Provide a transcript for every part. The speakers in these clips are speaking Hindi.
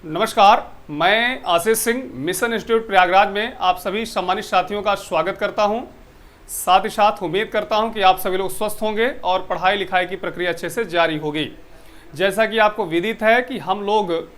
नमस्कार, मैं आशीष सिंह मिशन इंस्टीट्यूट प्रयागराज में आप सभी सम्मानित साथियों का स्वागत करता हूं। साथ ही साथ उम्मीद करता हूं कि आप सभी लोग स्वस्थ होंगे और पढ़ाई लिखाई की प्रक्रिया अच्छे से जारी होगी। जैसा कि आपको विदित है कि हम लोग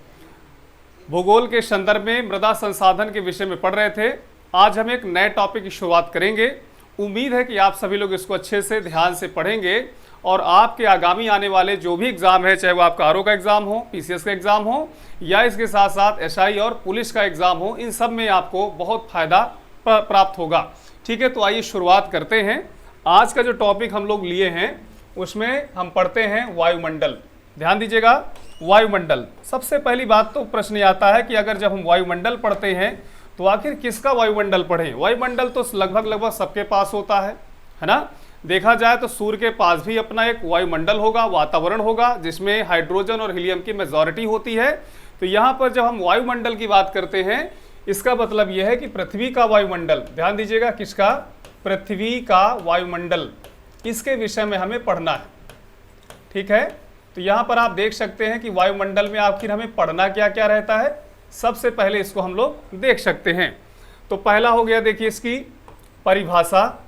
भूगोल के संदर्भ में मृदा संसाधन के विषय में पढ़ रहे थे। आज हम एक नए टॉपिक की शुरुआत करेंगे। उम्मीद है कि आप सभी लोग इसको अच्छे से ध्यान से पढ़ेंगे और आपके आगामी आने वाले जो भी एग्ज़ाम है, चाहे वो आपका आरओ का एग्ज़ाम हो, पीसीएस का एग्ज़ाम हो या इसके साथ साथ एसआई और पुलिस का एग्ज़ाम हो, इन सब में आपको बहुत फ़ायदा प्राप्त होगा। ठीक है, तो आइए शुरुआत करते हैं। आज का जो टॉपिक हम लोग लिए हैं उसमें हम पढ़ते हैं वायुमंडल। ध्यान दीजिएगा, वायुमंडल। सबसे पहली बात तो प्रश्न आता है कि अगर जब हम वायुमंडल पढ़ते हैं तो आखिर किसका वायुमंडल पढ़ें। वायुमंडल तो लगभग सबके पास होता है ना। देखा जाए तो सूर्य के पास भी अपना एक वायुमंडल होगा, वातावरण होगा, जिसमें हाइड्रोजन और हीलियम की मेजॉरिटी होती है। तो यहाँ पर जब हम वायुमंडल की बात करते हैं, इसका मतलब यह है कि पृथ्वी का वायुमंडल, ध्यान दीजिएगा, किसका? पृथ्वी का वायुमंडल, इसके विषय में हमें पढ़ना है। ठीक है, तो यहाँ पर आप देख सकते हैं कि वायुमंडल में आखिर हमें पढ़ना क्या क्या रहता है। सबसे पहले इसको हम लोग देख सकते हैं। तो पहला हो गया, देखिए, इसकी परिभाषा।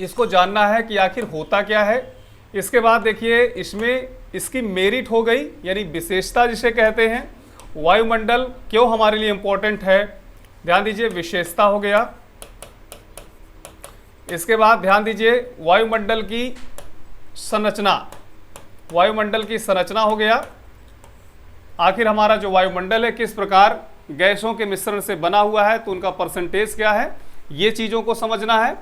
इसको जानना है कि आखिर होता क्या है। इसके बाद देखिए, इसमें इसकी मेरिट हो गई, यानी विशेषता जिसे कहते हैं। वायुमंडल क्यों हमारे लिए इंपॉर्टेंट है, ध्यान दीजिए, विशेषता हो गया। इसके बाद ध्यान दीजिए, वायुमंडल की संरचना, वायुमंडल की संरचना हो गया। आखिर हमारा जो वायुमंडल है किस प्रकार गैसों के मिश्रण से बना हुआ है, तो उनका परसेंटेज क्या है, ये चीज़ों को समझना है।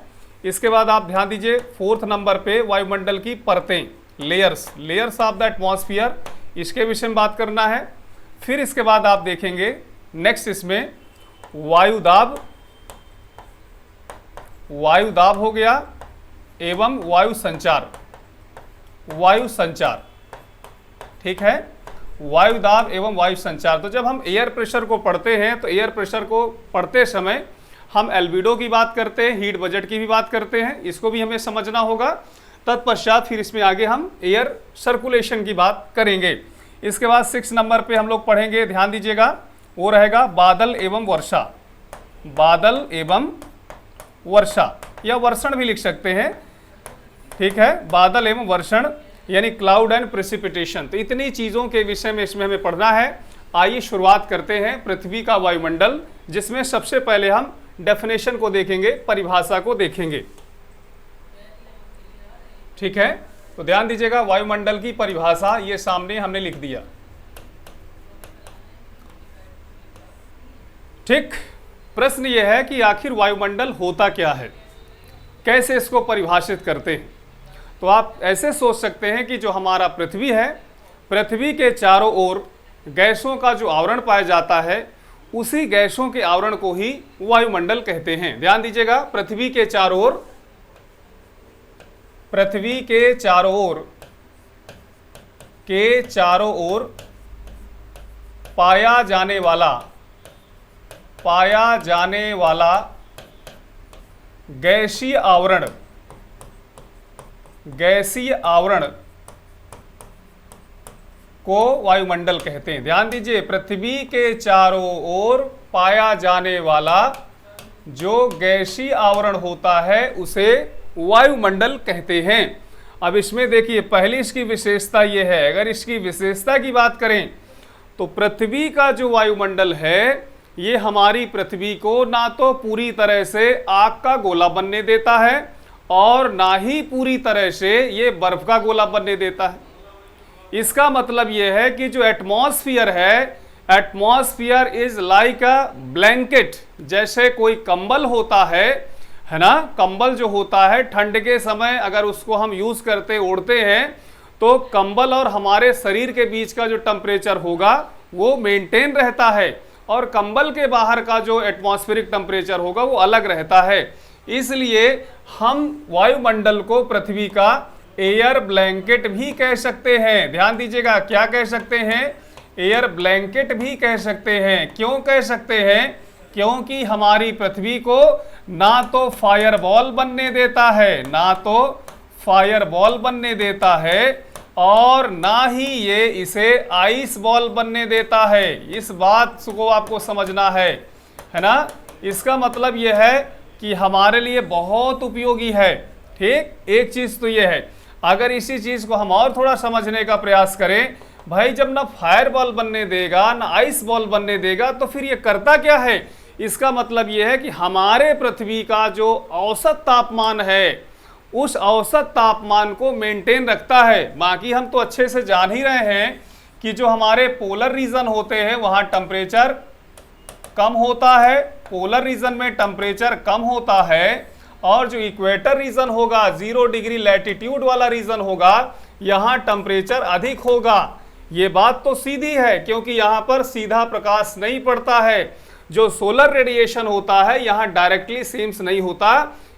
इसके बाद आप ध्यान दीजिए, 4th नंबर पे वायुमंडल की परतें, लेयर्स ऑफ द एटमॉस्फेयर, इसके विषय में बात करना है। फिर इसके बाद आप देखेंगे नेक्स्ट इसमें वायुदाब हो गया एवं वायु संचार। ठीक है, वायुदाब एवं वायु संचार। तो जब हम एयर प्रेशर को पढ़ते हैं तो एयर प्रेशर को पढ़ते समय हम एल्बिडो की बात करते हैं, हीट बजट की भी बात करते हैं, इसको भी हमें समझना होगा। तत्पश्चात फिर इसमें आगे हम एयर सर्कुलेशन की बात करेंगे। इसके बाद 6 नंबर पे हम लोग पढ़ेंगे, ध्यान दीजिएगा, वो रहेगा बादल एवं वर्षा। बादल एवं वर्षा या वर्षण भी लिख सकते हैं। ठीक है, बादल एवं वर्षण यानी क्लाउड एंड प्रेसिपिटेशन। तो इतनी चीज़ों के विषय में इसमें हमें पढ़ना है। आइए शुरुआत करते हैं पृथ्वी का वायुमंडल, जिसमें सबसे पहले हम डेफिनेशन को देखेंगे, परिभाषा को देखेंगे। ठीक है, तो ध्यान दीजिएगा, वायुमंडल की परिभाषा ये सामने हमने लिख दिया। ठीक, प्रश्न ये है कि आखिर वायुमंडल होता क्या है, कैसे इसको परिभाषित करते हैं। तो आप ऐसे सोच सकते हैं कि जो हमारा पृथ्वी है, पृथ्वी के चारों ओर गैसों का जो आवरण पाया जाता है, उसी गैसों के आवरण को ही वायुमंडल कहते हैं। ध्यान दीजिएगा, पृथ्वी के चारों ओर पाया जाने वाला गैसीय आवरण को वायुमंडल कहते हैं। ध्यान दीजिए, पृथ्वी के चारों ओर पाया जाने वाला जो गैसीय आवरण होता है उसे वायुमंडल कहते हैं। अब इसमें देखिए, पहली इसकी विशेषता ये है, अगर इसकी विशेषता की बात करें तो पृथ्वी का जो वायुमंडल है ये हमारी पृथ्वी को ना तो पूरी तरह से आग का गोला बनने देता है और ना ही पूरी तरह से ये बर्फ का गोला बनने देता है। इसका मतलब यह है कि जो एटमॉस्फेयर है, atmosphere is like a blanket. जैसे कोई कंबल होता है ना, कंबल जो होता है ठंड के समय अगर उसको हम यूज करते ओढ़ते हैं तो कंबल और हमारे शरीर के बीच का जो टेम्परेचर होगा वो मेंटेन रहता है और कंबल के बाहर का जो एटमॉस्फेरिक टेम्परेचर होगा वो अलग रहता है। इसलिए हम वायुमंडल को पृथ्वी का एयर ब्लैंकेट भी कह सकते हैं। ध्यान दीजिएगा, क्या कह सकते हैं? एयर ब्लैंकेट भी कह सकते हैं। क्यों कह सकते हैं? क्योंकि हमारी पृथ्वी को ना तो फायरबॉल बनने देता है, और ना ही ये इसे आइस बॉल बनने देता है। इस बात को आपको समझना है ना। इसका मतलब यह है कि हमारे लिए बहुत उपयोगी है। ठीक, एक चीज तो ये है। अगर इसी चीज को हम और थोड़ा समझने का प्रयास करें, भाई जब ना फायर बॉल बनने देगा ना आइस बॉल बनने देगा, तो फिर ये करता क्या है? इसका मतलब यह है कि हमारे पृथ्वी का जो औसत तापमान है, उस औसत तापमान को मेंटेन रखता है। बाकी हम तो अच्छे से जान ही रहे हैं कि जो हमारे पोलर रीजन होते हैं वहां टेम्परेचर कम होता है, पोलर रीजन में टेम्परेचर कम होता है, और जो इक्वेटर रीजन होगा, 0 डिग्री लैटिट्यूड वाला रीजन होगा, यहां टेम्परेचर अधिक होगा। ये बात तो सीधी है, क्योंकि यहां पर सीधा प्रकाश नहीं पड़ता है। जो सोलर रेडिएशन होता है यहां डायरेक्टली सीम्स नहीं होता,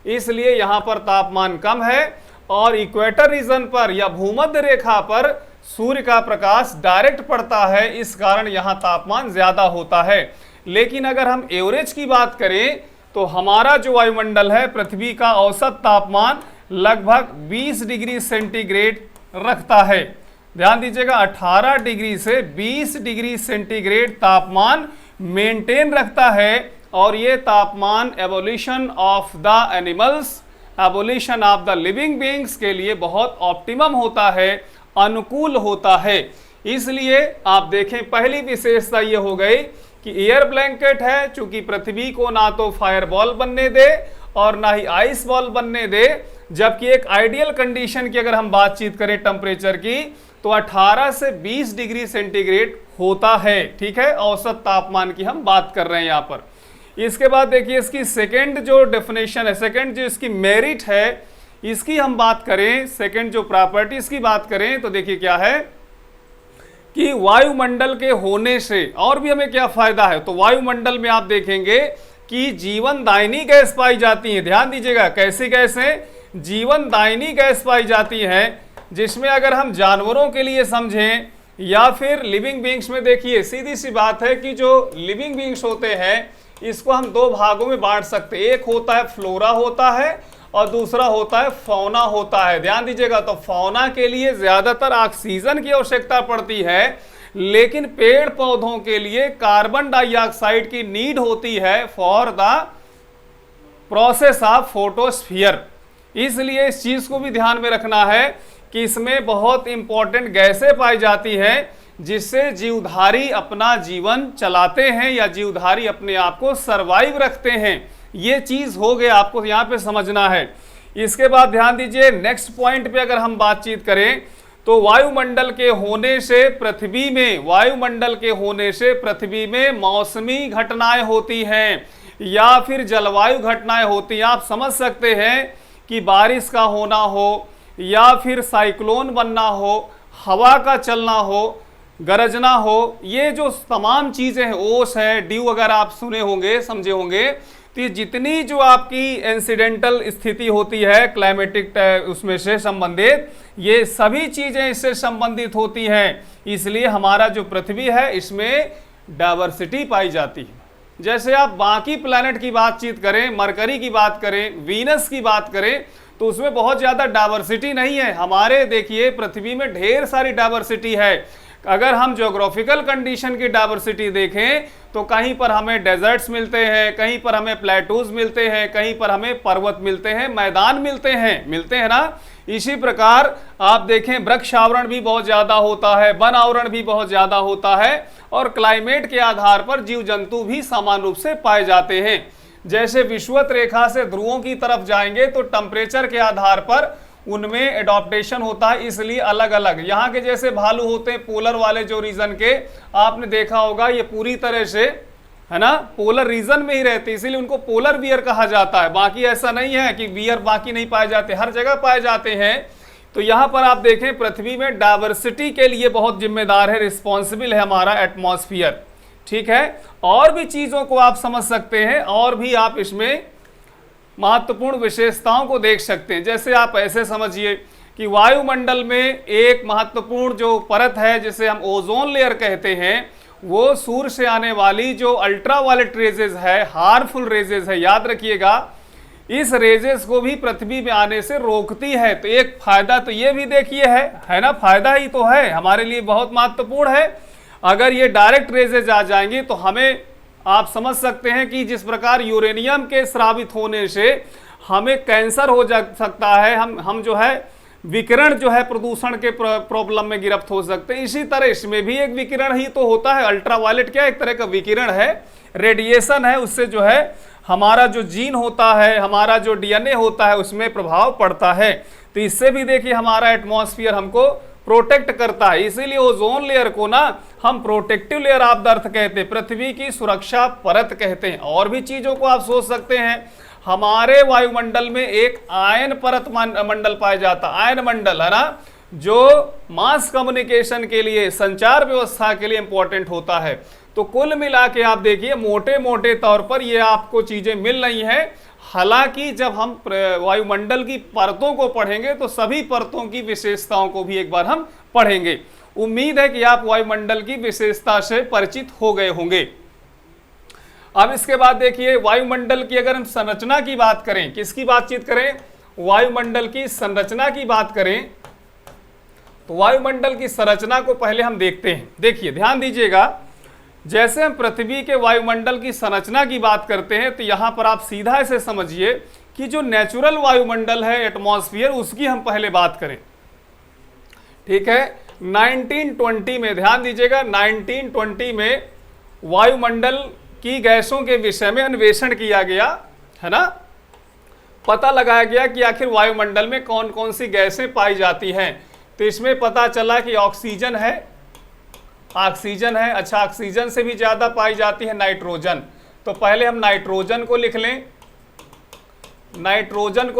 इसलिए यहां पर तापमान कम है। और इक्वेटर रीजन पर या भूमध्य रेखा पर सूर्य का प्रकाश डायरेक्ट पड़ता है, इस कारण यहां तापमान ज्यादा होता है। लेकिन अगर हम एवरेज की बात करें तो हमारा जो वायुमंडल है, पृथ्वी का औसत तापमान लगभग 20 डिग्री सेंटीग्रेड रखता है। ध्यान दीजिएगा, 18 डिग्री से 20 डिग्री सेंटीग्रेड तापमान मेंटेन रखता है। और ये तापमान evolution of the animals, evolution of the living beings के लिए बहुत ऑप्टिमम होता है, अनुकूल होता है। इसलिए आप देखें, पहली विशेषता ये हो गई कि एयर ब्लैंकेट है, चूंकि पृथ्वी को ना तो फायर बॉल बनने दे और ना ही आइस बॉल बनने दे। जबकि एक आइडियल कंडीशन की अगर हम बातचीत करें टेम्परेचर की, तो 18 से 20 डिग्री सेंटीग्रेड होता है। ठीक है, औसत तापमान की हम बात कर रहे हैं यहाँ पर। इसके बाद देखिए, इसकी सेकेंड जो डेफिनेशन है, सेकेंड जो इसकी मेरिट है, इसकी हम बात करें, सेकेंड जो प्रॉपर्टीज की बात करें, तो देखिए क्या है कि वायुमंडल के होने से और भी हमें क्या फायदा है। तो वायुमंडल में आप देखेंगे कि जीवनदायिनी गैस पाई जाती है। ध्यान दीजिएगा, कैसी गैस है? जीवनदायिनी गैस पाई जाती है, जिसमें अगर हम जानवरों के लिए समझें या फिर लिविंग बीइंग्स में, देखिए सीधी सी बात है कि जो लिविंग बीइंग्स होते हैं, इसको हम दो भागों में बांट सकते हैं। एक होता है फ्लोरा होता है और दूसरा होता है फौना होता है। ध्यान दीजिएगा, तो फौना के लिए ज्यादातर ऑक्सीजन की आवश्यकता पड़ती है, लेकिन पेड़ पौधों के लिए कार्बन डाइऑक्साइड की नीड होती है for the process of photosphere. इसलिए इस चीज को भी ध्यान में रखना है कि इसमें बहुत इंपॉर्टेंट गैसें पाई जाती हैं, जिससे जीवधारी अपना जीवन चलाते हैं या जीवधारी अपने आप को सरवाइव रखते हैं। ये चीज हो गया, आपको यहाँ पे समझना है। इसके बाद ध्यान दीजिए, नेक्स्ट पॉइंट पे अगर हम बातचीत करें, तो वायुमंडल के होने से पृथ्वी में, वायुमंडल के होने से पृथ्वी में मौसमी घटनाएं होती हैं या फिर जलवायु घटनाएं होती हैं। आप समझ सकते हैं कि बारिश का होना हो या फिर साइक्लोन बनना हो, हवा का चलना हो, गरजना हो, ये जो तमाम चीजें हैं, ओस है, ड्यू अगर आप सुने होंगे, समझे होंगे, तो जितनी जो आपकी इंसिडेंटल स्थिति होती है क्लाइमेटिक उसमें से संबंधित, ये सभी चीजें इससे संबंधित होती हैं। इसलिए हमारा जो पृथ्वी है इसमें डाइवर्सिटी पाई जाती है। जैसे आप बाकी प्लैनेट की बातचीत करें, मरकरी की बात करें, वीनस की बात करें, तो उसमें बहुत ज्यादा डाइवर्सिटी नहीं है। हमारे देखिए पृथ्वी में ढेर सारी डाइवर्सिटी है। अगर हम ज्योग्राफिकल कंडीशन की डाइवर्सिटी देखें तो कहीं पर हमें डेजर्ट्स मिलते हैं, कहीं पर हमें प्लेटूज मिलते हैं, कहीं पर हमें पर्वत मिलते हैं, मैदान मिलते हैं ना। इसी प्रकार आप देखें वृक्ष आवरण भी बहुत ज्यादा होता है, वन आवरण भी बहुत ज्यादा होता है, और क्लाइमेट के आधार पर जीव जंतु भी समान रूप से पाए जाते हैं। जैसे विषुवत रेखा से ध्रुवों की तरफ जाएंगे तो टेम्परेचर के आधार पर उनमें एडॉप्टेशन होता है, इसलिए अलग अलग। यहाँ के जैसे भालू होते हैं पोलर वाले जो रीजन के, आपने देखा होगा ये पूरी तरह से है ना पोलर रीजन में ही रहते, इसीलिए उनको पोलर बियर कहा जाता है। बाकी ऐसा नहीं है कि बियर बाकी नहीं पाए जाते, हर जगह पाए जाते हैं। तो यहाँ पर आप देखें पृथ्वी में डाइवर्सिटी के लिए बहुत जिम्मेदार है, रिस्पॉन्सिबल है हमारा एटमॉस्फेयर। ठीक है, और भी चीजों को आप समझ सकते हैं, और भी आप इसमें महत्वपूर्ण विशेषताओं को देख सकते हैं। जैसे आप ऐसे समझिए कि वायुमंडल में एक महत्वपूर्ण जो परत है जिसे हम ओजोन लेयर कहते हैं, वो सूर्य से आने वाली जो अल्ट्रावायलेट रेजेस है, हार्मफुल रेजेस है, याद रखिएगा इस रेजेस को भी पृथ्वी में आने से रोकती है। तो एक फायदा तो ये भी देखिए है ना, फायदा ही तो है, हमारे लिए बहुत महत्वपूर्ण है। अगर ये डायरेक्ट रेजेस आ जाएंगी तो हमें, आप समझ सकते हैं कि जिस प्रकार यूरेनियम के स्रावित होने से हमें कैंसर हो जा सकता है, हम जो है विकिरण जो है प्रदूषण के प्रॉब्लम में गिरफ्त हो सकते हैं, इसी तरह इसमें भी एक विकिरण ही तो होता है। अल्ट्रावायलेट क्या एक तरह का विकिरण है, रेडिएशन है, उससे जो है हमारा जो जीन होता है, हमारा जो डीएनए होता है उसमें प्रभाव पड़ता है। तो इससे भी देखिए हमारा एटमॉस्फेयर हमको प्रोटेक्ट करता है। इसीलिए ओजोन लेयर को ना हम protective layer of the earth कहते हैं, पृथ्वी की सुरक्षा परत कहते हैं। और भी चीजों को आप सोच सकते हैं, हमारे वायुमंडल में एक आयन परत मंडल पाया जाता है, आयन मंडल है ना, जो मास कम्युनिकेशन के लिए, संचार व्यवस्था के लिए इंपॉर्टेंट होता है। तो कुल मिला के आप देखिए मोटे मोटे तौर पर ये आपको चीजें मिल रही हैं। हालांकि जब हम वायुमंडल की परतों को पढ़ेंगे तो सभी परतों की विशेषताओं को भी एक बार हम पढ़ेंगे। उम्मीद है कि आप वायुमंडल की विशेषता से परिचित हो गए होंगे। अब इसके बाद देखिए वायुमंडल की अगर हम संरचना की बात करें, किसकी बातचीत करें, वायुमंडल की संरचना की बात करें, तो वायुमंडल की संरचना को पहले हम देखते हैं। देखिए ध्यान दीजिएगा, जैसे हम पृथ्वी के वायुमंडल की संरचना की बात करते हैं तो यहां पर आप सीधा ऐसे समझिए कि जो नेचुरल वायुमंडल है, एटमॉस्फेयर, उसकी हम पहले बात करें। ठीक है, 1920 में ध्यान दीजिएगा, 1920 में वायुमंडल की गैसों के विषय में अन्वेषण किया गया है ना, पता लगाया गया कि आखिर वायुमंडल में कौन कौन सी गैसें पाई जाती हैं। तो इसमें पता चला कि ऑक्सीजन है, अच्छा ऑक्सीजन से भी ज्यादा पाई जाती है नाइट्रोजन। तो पहले हम नाइट्रोजन को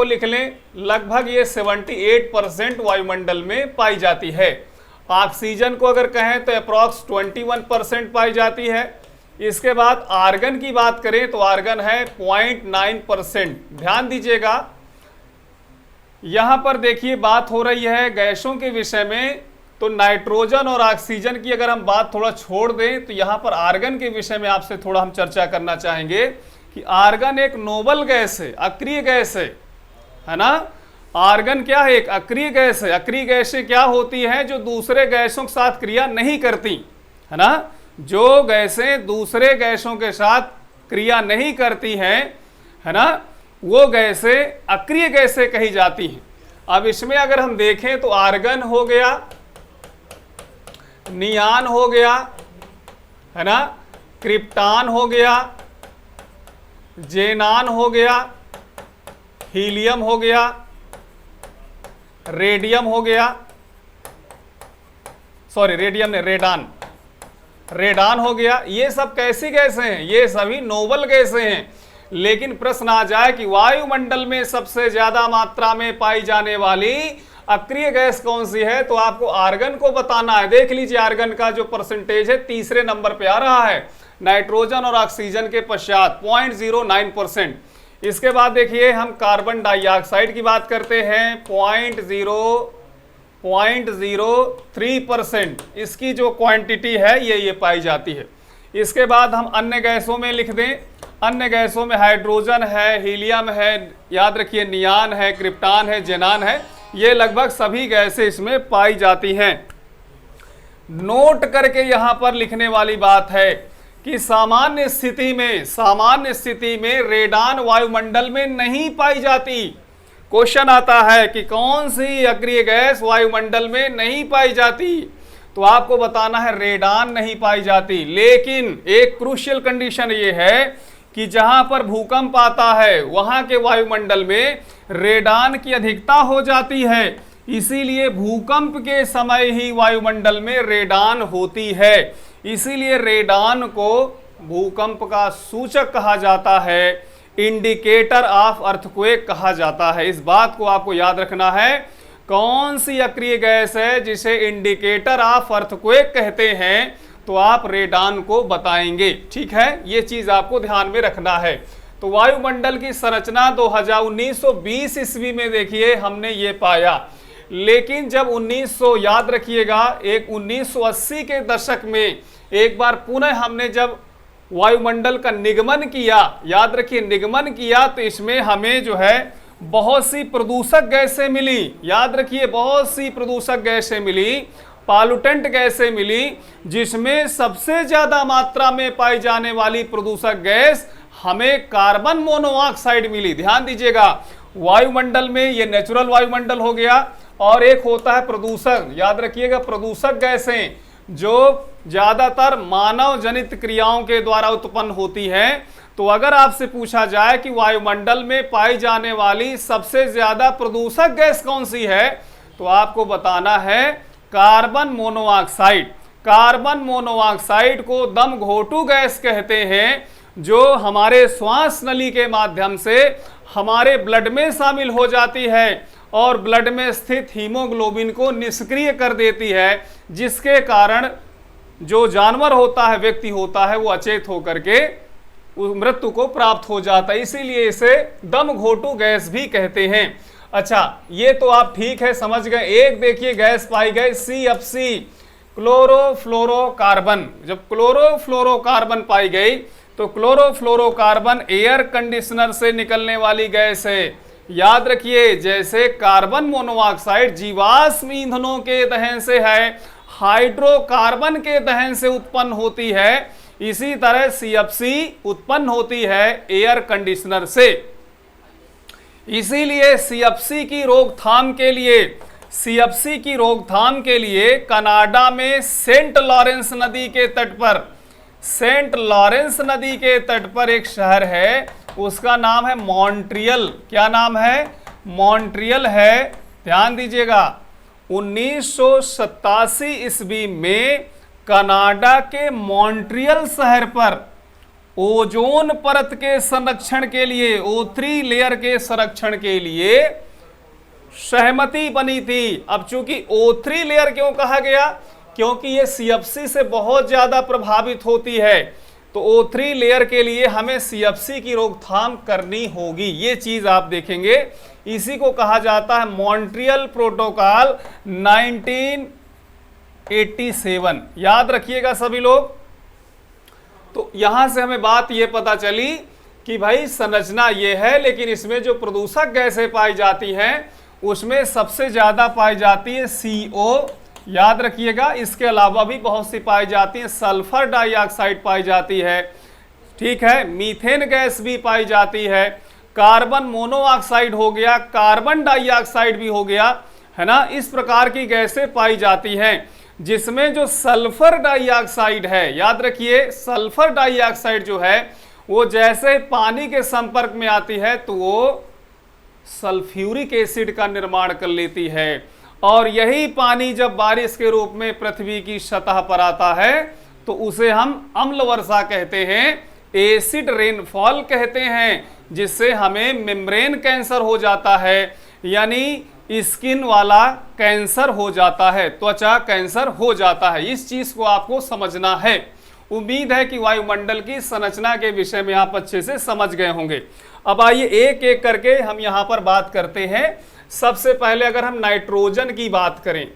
लिख लें, लगभग ये 78% वायुमंडल में पाई जाती है। ऑक्सीजन को अगर कहें तो अप्रॉक्स 21% पाई जाती है। इसके बाद आर्गन की बात करें तो आर्गन है 0.9%। ध्यान दीजिएगा, यहां पर देखिए बात हो रही है गैसों के विषय में, तो नाइट्रोजन और ऑक्सीजन की अगर हम बात थोड़ा छोड़ दें तो यहां पर आर्गन के विषय में आपसे थोड़ा हम चर्चा करना चाहेंगे कि आर्गन एक नोबल गैस है, अक्रिय गैस है ना। आर्गन क्या है, एक अक्रिय गैस है। अक्रिय गैसें क्या होती हैं, जो दूसरे गैसों के साथ क्रिया नहीं करती, है ना, जो गैसें दूसरे गैसों के साथ क्रिया नहीं करती हैं, है ना, वो गैसें अक्रिय गैसें कही जाती हैं। अब इसमें अगर हम देखें तो आर्गन हो गया, नियान हो गया, है ना, क्रिप्टान हो गया, जेनान हो गया, हीलियम हो गया, रेडियम हो गया, सॉरी रेडियम ने रेडान हो गया। ये सब कैसी गैसें हैं, ये सभी नोबल गैसें हैं। लेकिन प्रश्न आ जाए कि वायुमंडल में सबसे ज्यादा मात्रा में पाई जाने वाली अक्रिय गैस कौन सी है, तो आपको आर्गन को बताना है। देख लीजिए आर्गन का जो परसेंटेज है तीसरे नंबर पे आ रहा है, नाइट्रोजन और ऑक्सीजन के पश्चात 0.09%। इसके बाद देखिए हम कार्बन डाइऑक्साइड की बात करते हैं, 0.03%। इसकी जो क्वांटिटी है ये पाई जाती है। इसके बाद हम अन्य गैसों में लिख दें, अन्य गैसों में हाइड्रोजन है, हीलियम है, याद रखिए नियान है, क्रिप्टान है, जेनान है, ये लगभग सभी गैसें इसमें पाई जाती हैं। नोट करके यहां पर लिखने वाली बात है कि सामान्य स्थिति में रेडान वायुमंडल में नहीं पाई जाती। क्वेश्चन आता है कि कौन सी अक्रिय गैस वायुमंडल में नहीं पाई जाती, तो आपको बताना है रेडान नहीं पाई जाती। लेकिन एक क्रूशियल कंडीशन ये है कि जहां पर भूकंप आता है वहां के वायुमंडल में रेडान की अधिकता हो जाती है, इसीलिए भूकंप के समय ही वायुमंडल में रेडान होती है। इसीलिए रेडान को भूकंप का सूचक कहा जाता है, इंडिकेटर ऑफ अर्थक्वेक कहा जाता है। इस बात को आपको याद रखना है, कौन सी अक्रिय गैस है जिसे इंडिकेटर ऑफ अर्थक्वेक कहते हैं, तो आप रेडान को बताएंगे। ठीक है, ये चीज आपको ध्यान में रखना है। तो वायुमंडल की संरचना 1920 ईस्वी में देखिए हमने ये पाया, लेकिन जब 1900 याद रखिएगा, एक 1980 के दशक में एक बार पुनः हमने जब वायुमंडल का निगमन किया, याद रखिए निगमन किया, तो इसमें हमें जो है बहुत सी प्रदूषक गैसें मिली, याद रखिए बहुत सी प्रदूषक गैसें मिली, पॉल्यूटेंट गैसें मिली, जिसमें सबसे ज्यादा मात्रा में पाई जाने वाली प्रदूषक गैस हमें कार्बन मोनोऑक्साइड मिली। ध्यान दीजिएगा, वायुमंडल में ये नेचुरल वायुमंडल हो गया, और एक होता है प्रदूषक, याद रखिएगा प्रदूषक गैसें जो ज्यादातर मानव जनित क्रियाओं के द्वारा उत्पन्न होती हैं। तो अगर आपसे पूछा जाए कि वायुमंडल में पाई जाने वाली सबसे ज्यादा प्रदूषक गैस कौन सी है, तो आपको बताना है कार्बन मोनोऑक्साइड। कार्बन मोनोऑक्साइड को दम घोटू गैस कहते हैं, जो हमारे श्वास नली के माध्यम से हमारे ब्लड में शामिल हो जाती है और ब्लड में स्थित हीमोग्लोबिन को निष्क्रिय कर देती है, जिसके कारण जो जानवर होता है, व्यक्ति होता है, वो अचेत होकर के मृत्यु को प्राप्त हो जाता है। इसीलिए इसे दम घोटू गैस भी कहते हैं। अच्छा, ये तो आप ठीक है समझ गए। एक देखिए गैस पाई गई CFC, क्लोरोफ्लोरोकार्बन। जब क्लोरोफ्लोरोकार्बन पाई गई तो क्लोरोफ्लोरोकार्बन एयर कंडीशनर से निकलने वाली गैस है। याद रखिए, जैसे कार्बन मोनोऑक्साइड जीवाश्म ईंधनों के दहन से है, हाइड्रोकार्बन के दहन से उत्पन्न होती है, इसी तरह CFC उत्पन्न होती है एयर कंडीशनर से। इसीलिए CFC की रोकथाम के लिए कनाडा में सेंट लॉरेंस नदी के तट पर एक शहर है, उसका नाम है मॉन्ट्रियल। क्या नाम है? मॉन्ट्रियल है। ध्यान दीजिएगा, 1987 ईस्वी में कनाडा के मॉन्ट्रियल शहर पर ओजोन परत के संरक्षण के लिए, O3 लेयर के संरक्षण के लिए सहमति बनी थी। अब चूंकि O3 लेयर क्यों कहा गया? क्योंकि ये CFC से बहुत ज्यादा प्रभावित होती है, तो O3 लेयर के लिए हमें CFC की रोकथाम करनी होगी। ये चीज आप देखेंगे, इसी को कहा जाता है मॉन्ट्रियल प्रोटोकॉल 1987। याद रखिएगा सभी लोग। तो यहां से हमें बात ये पता चली कि भाई संरचना ये है, लेकिन इसमें जो प्रदूषक गैसें पाई जाती हैं उसमें सबसे ज्यादा पाई जाती है CO। याद रखिएगा, इसके अलावा भी बहुत सी पाई जाती है, सल्फर डाइऑक्साइड पाई जाती है, ठीक है, मीथेन गैस भी पाई जाती है, कार्बन मोनोऑक्साइड हो गया, कार्बन डाइऑक्साइड भी हो गया, है ना। इस प्रकार की गैसें पाई जाती हैं, जिसमें जो सल्फर डाइऑक्साइड है, याद रखिए सल्फर डाइऑक्साइड जो है वो जैसे पानी के संपर्क में आती है तो वो सल्फ्यूरिक एसिड का निर्माण कर लेती है, और यही पानी जब बारिश के रूप में पृथ्वी की सतह पर आता है तो उसे हम अम्ल वर्षा कहते हैं, एसिड रेनफॉल कहते हैं, जिससे हमें मेम्ब्रेन कैंसर हो जाता है, यानी स्किन वाला कैंसर हो जाता है, त्वचा कैंसर हो जाता है। इस चीज को आपको समझना है। उम्मीद है कि वायुमंडल की संरचना के विषय में आप अच्छे से समझ गए होंगे। अब आइए एक एक करके हम यहां पर बात करते हैं। सबसे पहले अगर हम नाइट्रोजन की बात करें,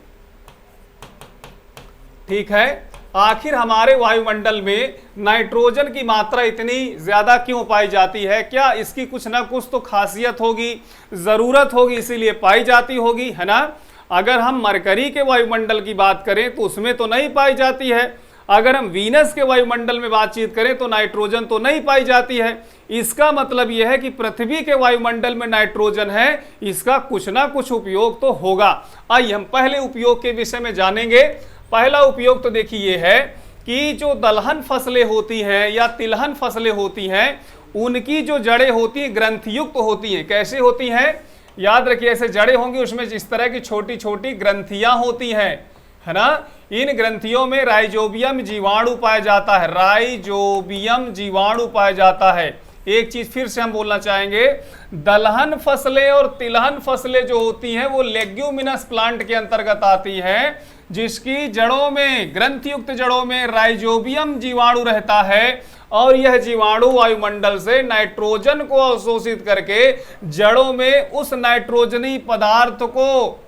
ठीक है, आखिर हमारे वायुमंडल में नाइट्रोजन की मात्रा इतनी ज्यादा क्यों पाई जाती है? क्या इसकी कुछ ना कुछ तो खासियत होगी, जरूरत होगी, इसीलिए पाई जाती होगी, है ना। अगर हम मरकरी के वायुमंडल की बात करें तो उसमें तो नहीं पाई जाती है। अगर हम वीनस के वायुमंडल में बातचीत करें तो नाइट्रोजन तो नहीं पाई जाती है। इसका मतलब यह है कि पृथ्वी के वायुमंडल में नाइट्रोजन है, इसका कुछ ना कुछ उपयोग तो होगा। आइए हम पहले उपयोग के विषय में जानेंगे। पहला उपयोग तो देखिए ये है कि जो दलहन फसलें होती हैं या तिलहन फसलें होती हैं, उनकी जो जड़ें होती हैं ग्रंथियुक्त होती हैं। कैसे होती हैं? याद रखिए, ऐसे जड़ें होंगी, उसमें इस तरह की छोटी छोटी ग्रंथियां होती हैं, है ना। इन ग्रंथियों में राइजोबियम जीवाणु पाया जाता है, राइजोबियम जीवाणु पाया जाता है। एक चीज फिर से हम बोलना चाहेंगे, दलहन फसलें और तिलहन फसलें जो होती हैं वो लेग्यूमिनस प्लांट के अंतर्गत आती हैं, जिसकी जड़ों में, ग्रंथियुक्त जड़ों में राइजोबियम जीवाणु रहता है, और यह जीवाणु वायुमंडल से नाइट्रोजन को अवशोषित करके जड़ों में उस नाइट्रोजनी पदार्थ को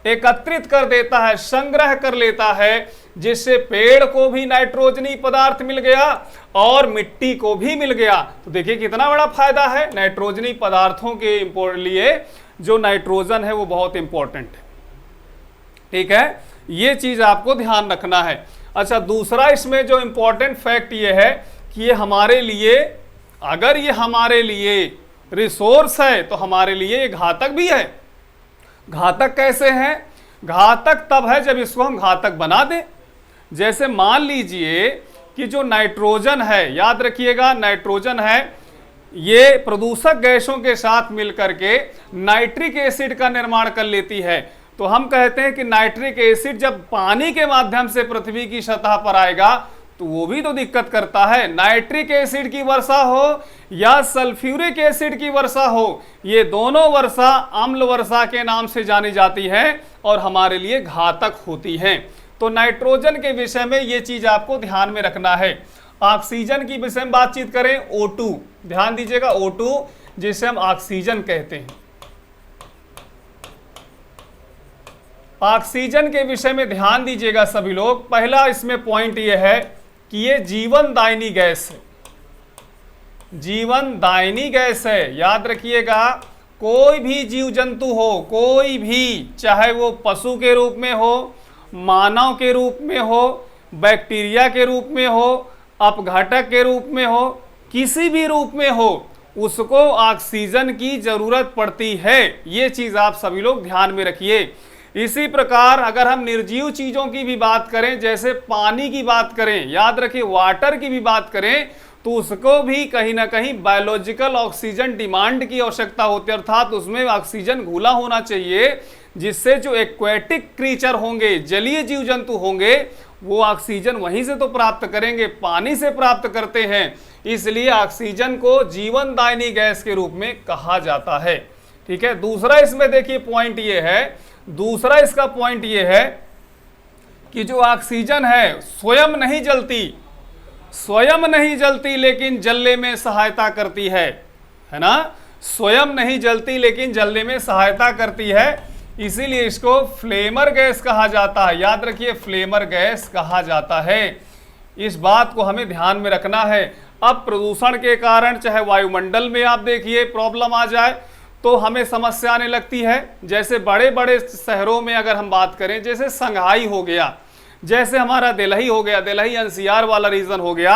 एकत्रित कर देता है, संग्रह कर लेता है, जिससे पेड़ को भी नाइट्रोजनी पदार्थ मिल गया और मिट्टी को भी मिल गया। तो देखिए कितना बड़ा फायदा है। नाइट्रोजनी पदार्थों के लिए जो नाइट्रोजन है वो बहुत इंपॉर्टेंट है। ठीक है, ये चीज आपको ध्यान रखना है। अच्छा, दूसरा इसमें जो इंपॉर्टेंट फैक्ट ये है कि ये हमारे लिए, अगर ये हमारे लिए रिसोर्स है तो हमारे लिए ये घातक भी है। घातक कैसे है? घातक तब है जब इसको हम घातक बना दें। जैसे मान लीजिए कि जो नाइट्रोजन है, याद रखिएगा नाइट्रोजन है, ये प्रदूषक गैसों के साथ मिलकर के नाइट्रिक एसिड का निर्माण कर लेती है। तो हम कहते हैं कि नाइट्रिक एसिड जब पानी के माध्यम से पृथ्वी की सतह पर आएगा तो वो भी तो दिक्कत करता है। नाइट्रिक एसिड की वर्षा हो या सल्फ्यूरिक एसिड की वर्षा हो, ये दोनों वर्षा अम्ल वर्षा के नाम से जानी जाती है और हमारे लिए घातक होती हैं। तो नाइट्रोजन के विषय में ये चीज आपको ध्यान में रखना है। ऑक्सीजन की विषय में बातचीत करें, O2, ध्यान दीजिएगा, O2 जिसे हम ऑक्सीजन कहते हैं। ऑक्सीजन के विषय में ध्यान दीजिएगा सभी लोग। पहला इसमें पॉइंट ये है कि ये जीवनदायिनी गैस है, जीवनदायिनी गैस है। याद रखिएगा, कोई भी जीव जंतु हो, कोई भी, चाहे वो पशु के रूप में हो, मानव के रूप में हो, बैक्टीरिया के रूप में हो, अपघटक के रूप में हो, किसी भी रूप में हो, उसको ऑक्सीजन की जरूरत पड़ती है। ये चीज आप सभी लोग ध्यान में रखिए। इसी प्रकार अगर हम निर्जीव चीजों की भी बात करें, जैसे पानी की बात करें, याद रखिए वाटर की भी बात करें, तो उसको भी कहीं ना कहीं बायोलॉजिकल ऑक्सीजन डिमांड की आवश्यकता होती है, अर्थात उसमें ऑक्सीजन घुला होना चाहिए, जिससे जो एक्वेटिक क्रीचर होंगे, जलीय जीव जंतु होंगे, वो ऑक्सीजन वहीं से तो प्राप्त करेंगे, पानी से प्राप्त करते हैं। इसलिए ऑक्सीजन को जीवनदायिनी गैस के रूप में कहा जाता है। ठीक है, दूसरा इसमें देखिए पॉइंट ये है, दूसरा इसका पॉइंट ये है कि जो ऑक्सीजन है स्वयं नहीं जलती, स्वयं नहीं जलती लेकिन जलने में सहायता करती है ना। स्वयं नहीं जलती लेकिन जलने में सहायता करती है, इसीलिए इसको फ्लेमर गैस कहा जाता है। याद रखिए, फ्लेमर गैस कहा जाता है। इस बात को हमें ध्यान में रखना है। अब प्रदूषण के कारण चाहे वायुमंडल में आप देखिए प्रॉब्लम आ जाए तो हमें समस्या आने लगती है। जैसे बड़े बड़े शहरों में अगर हम बात करें, जैसे संघाई हो गया, जैसे हमारा दिल्ली हो गया, दिल्ली एनसीआर वाला रीजन हो गया,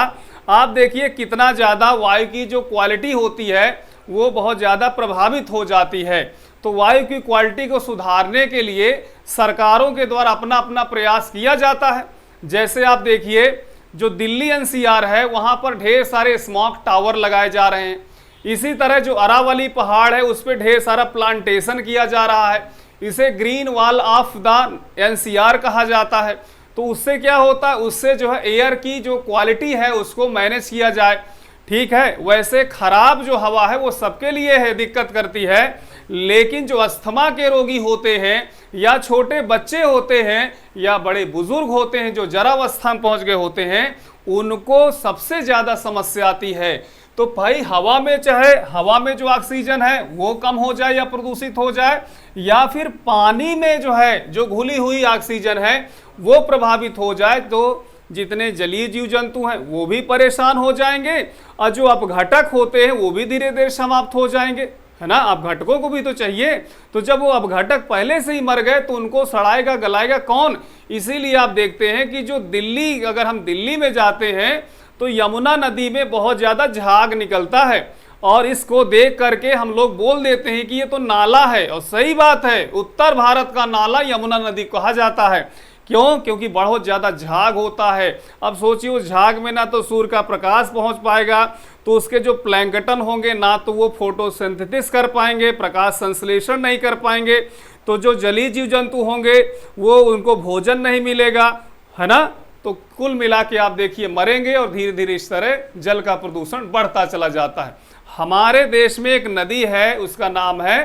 आप देखिए कितना ज़्यादा वायु की जो क्वालिटी होती है वो बहुत ज़्यादा प्रभावित हो जाती है। तो वायु की क्वालिटी को सुधारने के लिए सरकारों के द्वारा अपना अपना प्रयास किया जाता है। जैसे आप देखिए जो दिल्ली एनसीआर है वहाँ पर ढेर सारे स्मॉग टावर लगाए जा रहे हैं। इसी तरह जो अरावली पहाड़ है उस पर ढेर सारा प्लांटेशन किया जा रहा है। इसे green wall of the NCR कहा जाता है। तो उससे क्या होता है, उससे जो है एयर की जो क्वालिटी है उसको मैनेज किया जाए। ठीक है, वैसे खराब जो हवा है वो सबके लिए है, दिक्कत करती है, लेकिन जो अस्थमा के रोगी होते हैं या छोटे बच्चे होते हैं या बड़े बुजुर्ग होते हैं जो जरावस्था में पहुंच गए होते हैं, उनको सबसे ज़्यादा समस्या आती है। तो भाई हवा में, चाहे हवा में जो ऑक्सीजन है वो कम हो जाए या प्रदूषित हो जाए, या फिर पानी में जो है जो घुली हुई ऑक्सीजन है वो प्रभावित हो जाए, तो जितने जलीय जीव जंतु हैं वो भी परेशान हो जाएंगे और जो अपघटक होते हैं वो भी धीरे धीरे समाप्त हो जाएंगे, है ना। अपघटकों को भी तो चाहिए। तो जब वो अपघटक पहले से ही मर गए तो उनको सड़ाएगा गलाएगा कौन। इसीलिए आप देखते हैं कि जो दिल्ली, अगर हम दिल्ली में जाते हैं तो यमुना नदी में बहुत ज़्यादा झाग निकलता है और इसको देख करके हम लोग बोल देते हैं कि ये तो नाला है। और सही बात है, उत्तर भारत का नाला यमुना नदी कहा जाता है। क्यों? क्योंकि बहुत ज़्यादा झाग होता है। अब सोचिए उस झाग में ना तो सूर्य का प्रकाश पहुंच पाएगा, तो उसके जो प्लैंकटन होंगे ना तो वो फोटोसिंथेसिस कर पाएंगे, प्रकाश संश्लेषण नहीं कर पाएंगे, तो जो जलीय जीव जंतु होंगे वो उनको भोजन नहीं मिलेगा, है ना। तो कुल मिला के आप देखिए मरेंगे और धीरे धीरे इस तरह जल का प्रदूषण बढ़ता चला जाता है। हमारे देश में एक नदी है, उसका नाम है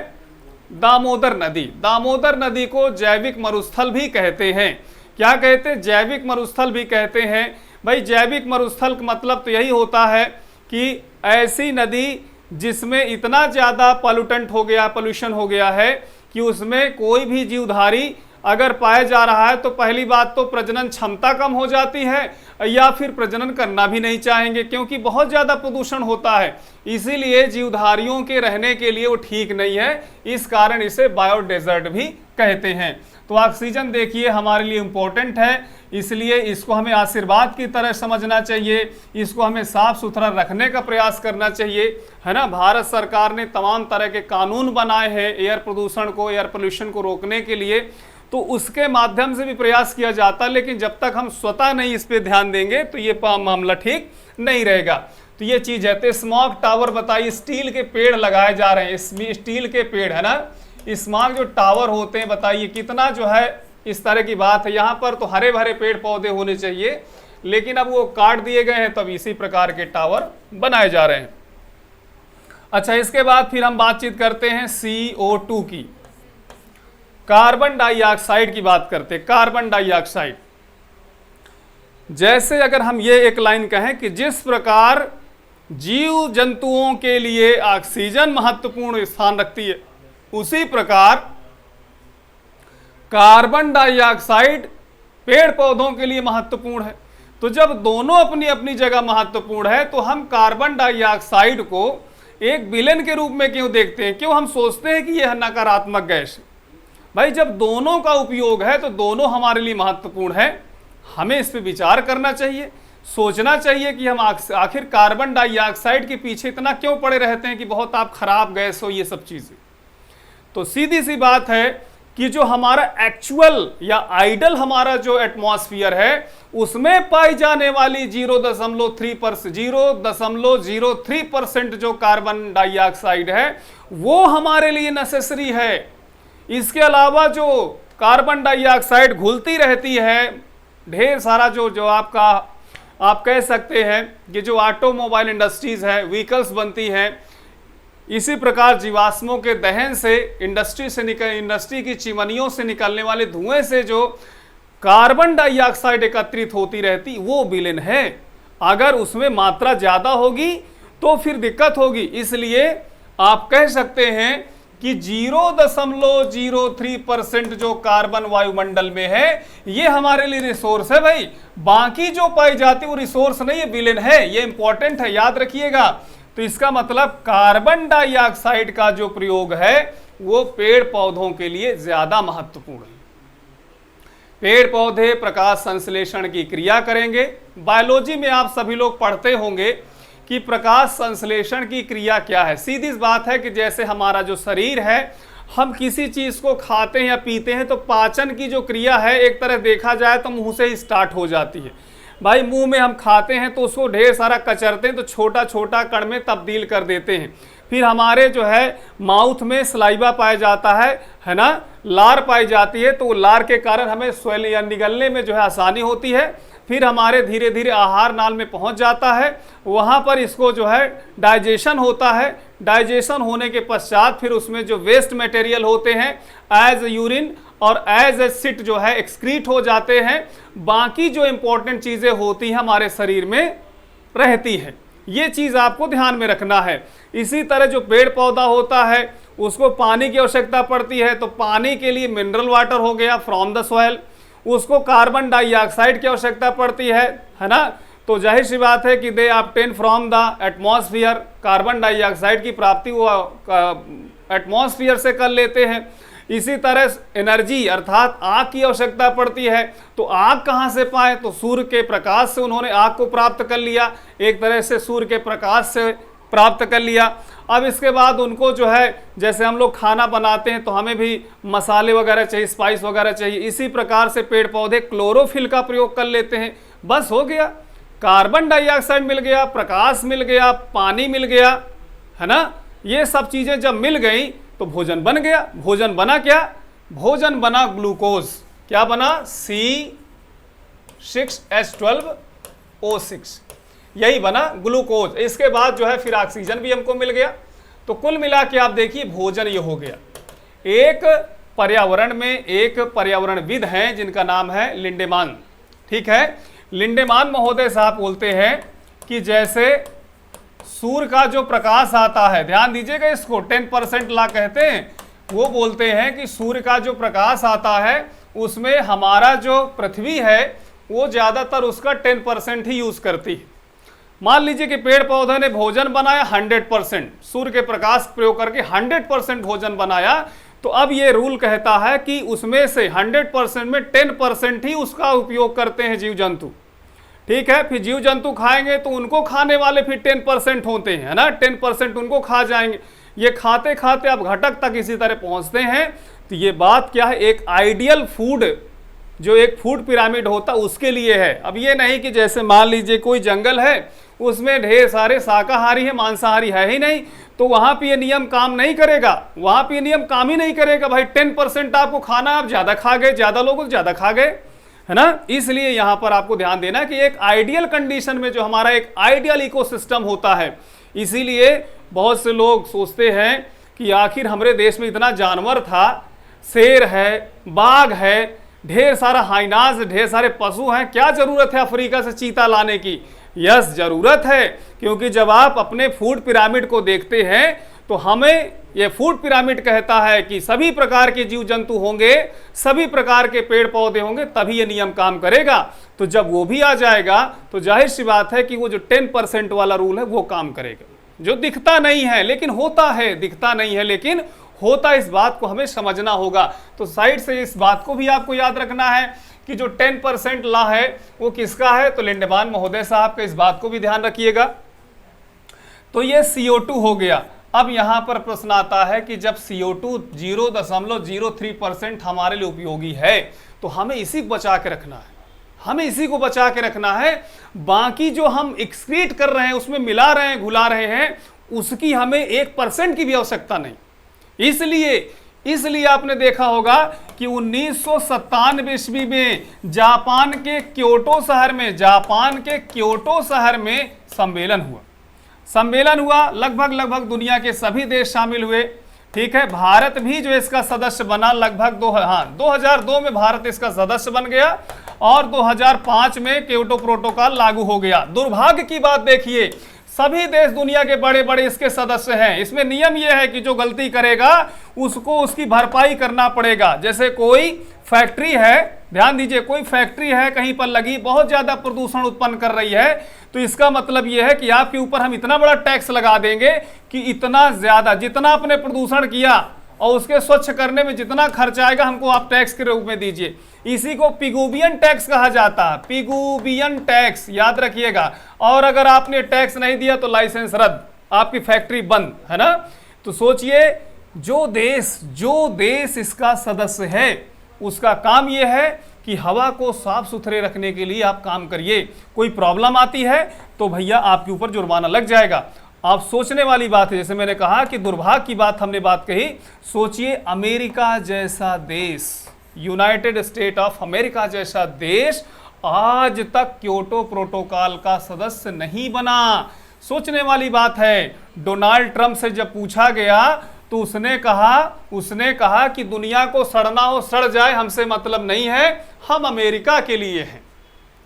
दामोदर नदी। दामोदर नदी को जैविक मरुस्थल भी कहते हैं। क्या कहते हैं? जैविक मरुस्थल भी कहते हैं। भाई जैविक मरुस्थल का मतलब तो यही होता है कि ऐसी नदी जिसमें इतना ज़्यादा पॉल्यूटेंट हो गया, पोल्यूशन हो गया है कि उसमें कोई भी जीवधारी अगर पाया जा रहा है तो पहली बात तो प्रजनन क्षमता कम हो जाती है या फिर प्रजनन करना भी नहीं चाहेंगे, क्योंकि बहुत ज़्यादा प्रदूषण होता है, इसीलिए जीवधारियों के रहने के लिए वो ठीक नहीं है। इस कारण इसे बायोडेजर्ट भी कहते हैं। तो ऑक्सीजन देखिए हमारे लिए इम्पोर्टेंट है, इसलिए इसको हमें आशीर्वाद की तरह समझना चाहिए, इसको हमें साफ सुथरा रखने का प्रयास करना चाहिए, है ना। भारत सरकार ने तमाम तरह के कानून बनाए हैं एयर प्रदूषण को, एयर पोल्यूशन को रोकने के लिए, तो उसके माध्यम से भी प्रयास किया जाता है, लेकिन जब तक हम स्वतः नहीं इस पे ध्यान देंगे तो ये मामला ठीक नहीं रहेगा। तो ये चीज़ है। तो स्मॉग टावर बताइए, स्टील के पेड़ लगाए जा रहे हैं, इसमें स्टील के पेड़, है ना, स्मॉग जो टावर होते हैं, बताइए कितना जो है इस तरह की बात है। यहाँ पर तो हरे भरे पेड़ पौधे होने चाहिए, लेकिन अब वो काट दिए गए हैं, तब इसी प्रकार के टावर बनाए जा रहे हैं। अच्छा, इसके बाद फिर हम बातचीत करते हैं CO2 की, कार्बन डाइऑक्साइड की बात करते हैं। कार्बन डाइऑक्साइड, जैसे अगर हम ये एक लाइन कहें कि जिस प्रकार जीव जंतुओं के लिए ऑक्सीजन महत्वपूर्ण स्थान रखती है, उसी प्रकार कार्बन डाइऑक्साइड पेड़ पौधों के लिए महत्वपूर्ण है। तो जब दोनों अपनी अपनी जगह महत्वपूर्ण है, तो हम कार्बन डाइऑक्साइड को एक विलेन के रूप में क्यों देखते हैं, क्यों हम सोचते हैं कि यह नकारात्मक गैस है। भाई जब दोनों का उपयोग है तो दोनों हमारे लिए महत्वपूर्ण है, हमें इस पर विचार करना चाहिए, सोचना चाहिए कि हम आखिर कार्बन डाइऑक्साइड के पीछे इतना क्यों पड़े रहते हैं कि बहुत आप खराब गैस हो, ये सब चीज़ें। तो सीधी सी बात है कि जो हमारा एक्चुअल या आइडल हमारा जो एटमॉस्फेयर है, उसमें पाई जाने वाली 0.03% जो कार्बन डाइऑक्साइड है, वो हमारे लिए नेसेसरी है। इसके अलावा जो कार्बन डाइऑक्साइड घुलती रहती है, ढेर सारा जो आपका आप कह सकते हैं कि जो ऑटोमोबाइल इंडस्ट्रीज है, व्हीकल्स बनती हैं, इसी प्रकार जीवाश्मों के दहन से इंडस्ट्री की चिमनियों से निकलने वाले धुएं से जो कार्बन डाइऑक्साइड एकत्रित होती रहती, वो विलेन है। अगर उसमें मात्रा ज़्यादा होगी तो फिर दिक्कत होगी। इसलिए आप कह सकते हैं कि 0.03% जो कार्बन वायुमंडल में है, ये हमारे लिए रिसोर्स है भाई। बाकी जो पाई जाती है वो रिसोर्स नहीं है, विलेन है। ये इंपॉर्टेंट है, याद रखिएगा। तो इसका मतलब कार्बन डाइऑक्साइड का जो प्रयोग है वो पेड़ पौधों के लिए ज्यादा महत्वपूर्ण है। पेड़ पौधे प्रकाश संश्लेषण की क्रिया करेंगे। बायोलॉजी में आप सभी लोग पढ़ते होंगे कि प्रकाश संश्लेषण की क्रिया क्या है। सीधी बात है कि जैसे हमारा जो शरीर है, हम किसी चीज को खाते हैं या पीते हैं तो पाचन की जो क्रिया है, एक तरह देखा जाए तो मुंह से ही स्टार्ट हो जाती है। भाई मुंह में हम खाते हैं तो उसको ढेर सारा कचरते हैं, तो छोटा छोटा कण में तब्दील कर देते हैं। फिर हमारे जो है माउथ में सलाइवा पाया जाता है ना, लार पाई जाती है, तो लार के कारण हमें स्वेल या निगलने में जो है आसानी होती है। फिर हमारे धीरे धीरे आहार नाल में पहुंच जाता है, वहाँ पर इसको जो है डाइजेशन होता है। डाइजेशन होने के पश्चात फिर उसमें जो वेस्ट मटेरियल होते हैं एज यूरिन और एज ए सिट जो है एक्सक्रीट हो जाते हैं। बाकी जो इंपॉर्टेंट चीज़ें होती हैं हमारे शरीर में रहती है। ये चीज़ आपको ध्यान में रखना है। इसी तरह जो पेड़ पौधा होता है उसको पानी की आवश्यकता पड़ती है, तो पानी के लिए मिनरल वाटर हो गया फ्रॉम द सॉइल। उसको कार्बन डाइऑक्साइड की आवश्यकता पड़ती है ना। तो जाहिर सी बात है कि they obtain from the atmosphere, carbon dioxide की प्राप्ति वो एटमॉस्फेयर से कर लेते हैं। इसी तरह एनर्जी अर्थात आग की आवश्यकता पड़ती है, तो आग कहाँ से पाए, तो सूर्य के प्रकाश से उन्होंने आग को प्राप्त कर लिया, एक तरह से सूर्य के प्रकाश से प्राप्त कर लिया। अब इसके बाद उनको जो है, जैसे हम लोग खाना बनाते हैं तो हमें भी मसाले वगैरह चाहिए, स्पाइस वगैरह चाहिए, इसी प्रकार से पेड़ पौधे क्लोरोफिल का प्रयोग कर लेते हैं। बस हो गया, कार्बन डाइऑक्साइड मिल गया, प्रकाश मिल गया, पानी मिल गया, है ना। ये सब चीज़ें जब मिल गई तो भोजन बन गया। भोजन बना क्या, भोजन बना ग्लूकोज। क्या बना, C6H12O6, यही बना ग्लूकोज। इसके बाद जो है फिर ऑक्सीजन भी हमको मिल गया। तो कुल मिला के आप देखिए भोजन ये हो गया। एक पर्यावरण में एक पर्यावरणविद हैं जिनका नाम है लिंडेमान, ठीक है। लिंडेमान महोदय साहब बोलते हैं कि जैसे सूर्य का जो प्रकाश आता है, ध्यान दीजिएगा इसको, 10% ला कहते हैं। वो बोलते हैं कि सूर्य का जो प्रकाश आता है उसमें हमारा जो पृथ्वी है वो ज़्यादातर उसका 10% ही यूज़ करती है। मान लीजिए कि पेड़ पौधे ने भोजन बनाया 100%, सूर्य के प्रकाश प्रयोग करके 100% भोजन बनाया, तो अब ये रूल कहता है कि उसमें से 100% में 10% ही उसका उपयोग करते हैं जीव जंतु। ठीक है, फिर जीव जंतु खाएंगे तो उनको खाने वाले फिर 10% होते हैं, है ना, 10% उनको खा जाएंगे। ये खाते खाते अब घटक तक इसी तरह पहुंचते हैं। तो ये बात क्या है, एक आइडियल फूड जो एक फूड पिरामिड होता उसके लिए है। अब ये नहीं कि जैसे मान लीजिए कोई जंगल है, उसमें ढेर सारे शाकाहारी है, मांसाहारी है ही नहीं, तो वहां पे ये नियम काम नहीं करेगा, वहां पे ये नियम काम ही नहीं करेगा। भाई 10% आपको खाना, आप ज्यादा खा गए, ज्यादा लोग ज्यादा खा गए, है ना। इसलिए यहां पर आपको ध्यान देना कि एक आइडियल कंडीशन में जो हमारा एक आइडियल इकोसिस्टम होता है, इसीलिए बहुत से लोग सोचते हैं कि आखिर हमारे देश में इतना जानवर था, शेर है, बाघ है, ढेर सारा हाइनास, ढेर सारे पशु हैं, क्या जरूरत है अफ्रीका से चीता लाने की। यस, जरूरत है, क्योंकि जब आप अपने फूड पिरामिड को देखते हैं तो हमें यह फूड पिरामिड कहता है कि सभी प्रकार के जीव जंतु होंगे, सभी प्रकार के पेड़ पौधे होंगे, तभी ये नियम काम करेगा। तो जब वो भी आ जाएगा तो जाहिर सी बात है कि वो जो 10% वाला रूल है वो काम करेगा, जो दिखता नहीं है लेकिन होता है, दिखता नहीं है लेकिन होता, इस बात को हमें समझना होगा। तो साइड से इस बात को भी आपको याद रखना है कि जो 10% लॉ है वो किसका है, तो लिंडेमान महोदय साहब का, इस बात को भी ध्यान रखिएगा। तो ये CO2 हो गया। अब यहां पर प्रश्न आता है कि जब CO2 0.03% हमारे लिए उपयोगी है तो हमें इसी को बचा के रखना है, हमें इसी को बचा के रखना है। बाकी जो हम एक्सक्रीट कर रहे हैं, उसमें मिला रहे हैं, घुला रहे हैं, उसकी हमें 1% की भी आवश्यकता नहीं। इसलिए आपने देखा होगा कि 1997 ईस्वी में जापान के क्योटो शहर में सम्मेलन हुआ। लगभग दुनिया के सभी देश शामिल हुए। ठीक है, भारत भी जो इसका सदस्य बना, लगभग 2002 में भारत इसका सदस्य बन गया और 2005 में क्योटो प्रोटोकॉल लागू हो गया। दुर्भाग्य की बात देखिए, सभी देश दुनिया के बड़े बड़े इसके सदस्य हैं। इसमें नियम यह है कि जो गलती करेगा उसको उसकी भरपाई करना पड़ेगा। जैसे कोई फैक्ट्री है, ध्यान दीजिए, कोई फैक्ट्री है कहीं पर लगी, बहुत ज्यादा प्रदूषण उत्पन्न कर रही है, तो इसका मतलब यह है कि आपके ऊपर हम इतना बड़ा टैक्स लगा देंगे कि इतना ज्यादा, जितना आपने प्रदूषण किया और उसके स्वच्छ करने में जितना खर्च आएगा, हमको आप टैक्स के रूप में दीजिए। इसी को पिगुबियन टैक्स कहा जाता है, पिगुबियन टैक्स, याद रखिएगा। और अगर आपने टैक्स नहीं दिया तो लाइसेंस रद्द, आपकी फैक्ट्री बंद, है ना। तो सोचिए, जो देश इसका सदस्य है उसका काम यह है कि हवा को साफ सुथरे रखने के लिए आप काम करिए। कोई प्रॉब्लम आती है तो भैया आपके ऊपर जुर्माना लग जाएगा। आप सोचने वाली बात है, जैसे मैंने कहा कि दुर्भाग्य की बात हमने बात कही। सोचिए, अमेरिका जैसा देश, यूनाइटेड स्टेट ऑफ अमेरिका जैसा देश आज तक क्योटो प्रोटोकॉल का सदस्य नहीं बना। सोचने वाली बात है। डोनाल्ड ट्रंप से जब पूछा गया तो उसने कहा कि दुनिया को सड़ना हो सड़ जाए, हमसे मतलब नहीं है, हम अमेरिका के लिए हैं,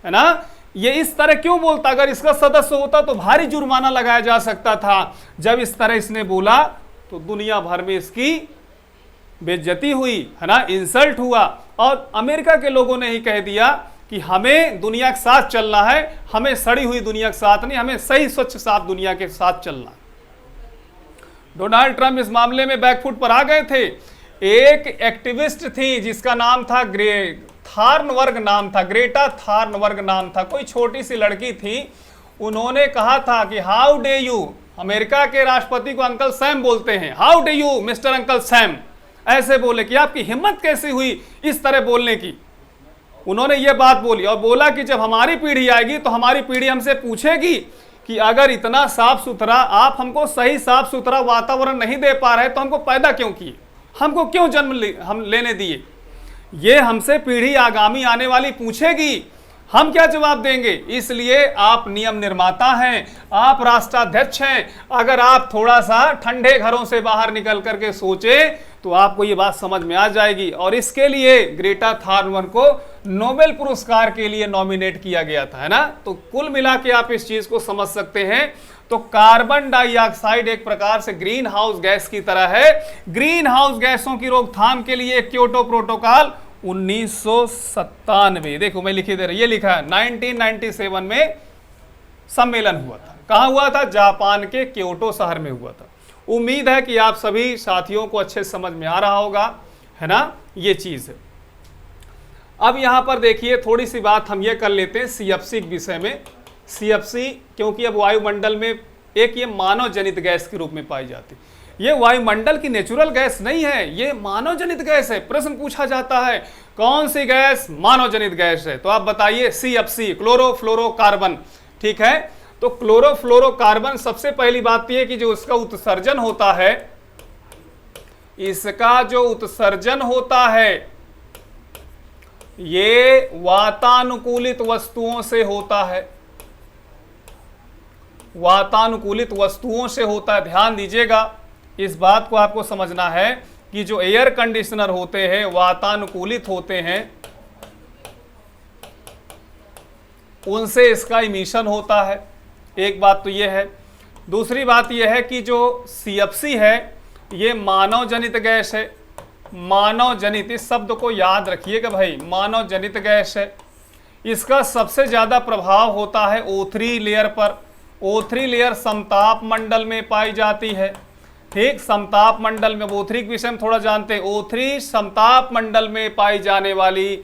है ना। ये इस तरह क्यों बोलता? अगर इसका सदस्य होता तो भारी जुर्माना लगाया जा सकता था। जब इस तरह इसने बोला तो दुनिया भर में इसकी बेइज्जती हुई, है ना, इंसल्ट हुआ। और अमेरिका के लोगों ने ही कह दिया कि हमें दुनिया के साथ चलना है, हमें सड़ी हुई दुनिया के साथ नहीं, हमें सही स्वच्छ साफ दुनिया के साथ चलना है। डोनाल्ड ट्रंप इस मामले में बैकफुट पर आ गए थे। एक एक्टिविस्ट थी जिसका नाम था ग्रेटा थार्नबर्ग नाम था, कोई छोटी सी लड़की थी। उन्होंने कहा था कि हाउ डे यू, अमेरिका के राष्ट्रपति को अंकल सैम बोलते हैं, how day you mister uncle Sam, ऐसे बोले कि आपकी हिम्मत कैसी हुई इस तरह बोलने की। उन्होंने ये बात बोली और बोला कि जब हमारी पीढ़ी आएगी तो हमारी पीढ़ी हमसे पूछेगी कि अगर इतना साफ सुथरा, आप हमको सही साफ सुथरा वातावरण नहीं दे पा रहे तो हमको पैदा क्यों किए, हमको क्यों जन्म हम लेने दिए। ये हमसे पीढ़ी आगामी आने वाली पूछेगी, हम क्या जवाब देंगे। इसलिए आप नियम निर्माता हैं, आप राष्ट्राध्यक्ष हैं। अगर आप थोड़ा सा ठंडे घरों से बाहर निकल करके सोचे तो आपको ये बात समझ में आ जाएगी। और इसके लिए ग्रेटा थर्नबर्ग को नोबेल पुरस्कार के लिए नॉमिनेट किया गया था, है ना। तो कुल मिला के आप इस चीज को समझ सकते हैं। तो कार्बन डाइऑक्साइड एक प्रकार से ग्रीन हाउस गैस की तरह है। ग्रीन हाउस गैसों की रोकथाम के लिए क्योटो प्रोटोकॉल 1997, देखो मैं लिखी दे रहा, ये लिखा है 1997 में सम्मेलन हुआ था। कहाँ हुआ था? जापान के क्योटो शहर में हुआ था। उम्मीद है कि आप सभी साथियों को अच्छे समझ में आ रहा होगा, है ना, ये चीज है। अब यहां पर देखिए थोड़ी सी बात हम ये कर लेते हैं सीएफसी के विषय में। सीएफसी क्योंकि अब वायुमंडल में एक ये मानव जनित गैस के रूप में पाई जाती, ये वायुमंडल की नेचुरल गैस नहीं है, ये मानव जनित गैस है। प्रश्न पूछा जाता है कौन सी गैस मानव जनित गैस है, तो आप बताइए सीएफसी, क्लोरोफ्लोरोकार्बन। ठीक है, तो क्लोरोफ्लोरोकार्बन सबसे पहली बात यह कि जो इसका उत्सर्जन होता है, इसका जो उत्सर्जन होता है ये वातानुकूलित वस्तुओं से होता है, वातानुकूलित वस्तुओं से होता है। ध्यान दीजिएगा, इस बात को आपको समझना है कि जो एयर कंडीशनर होते हैं वातानुकूलित होते हैं, उनसे इसका इमिशन होता है। एक बात तो यह है। दूसरी बात यह है कि जो सीएफसी है ये मानव जनित गैस है। मानव जनित, इस शब्द को याद रखिएगा भाई, मानव जनित गैस है। इसका सबसे ज्यादा प्रभाव होता है O3 लेयर पर। O3 लेयर समताप मंडल में पाई जाती है। ठीक, समताप मंडल में, O3 के विषय में थोड़ा जानते हैं। O3 समताप मंडल में पाई जाने वाली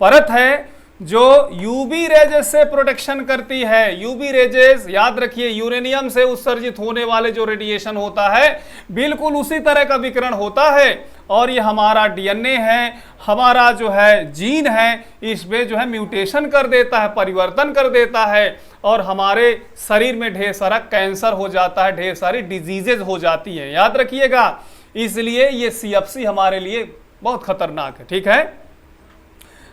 परत है जो यूवी रेजेस से प्रोटेक्शन करती है। यूवी रेजेस याद रखिए, यूरेनियम से उत्सर्जित होने वाले जो रेडिएशन होता है बिल्कुल उसी तरह का विकिरण होता है। और ये हमारा डीएनए है, हमारा जो है जीन है, इसमें जो है म्यूटेशन कर देता है, परिवर्तन कर देता है, और हमारे शरीर में ढेर सारा कैंसर हो जाता है, ढेर सारी डिजीजेज हो जाती हैं। याद रखिएगा, इसलिए ये सीएफसी हमारे लिए बहुत खतरनाक है। ठीक है,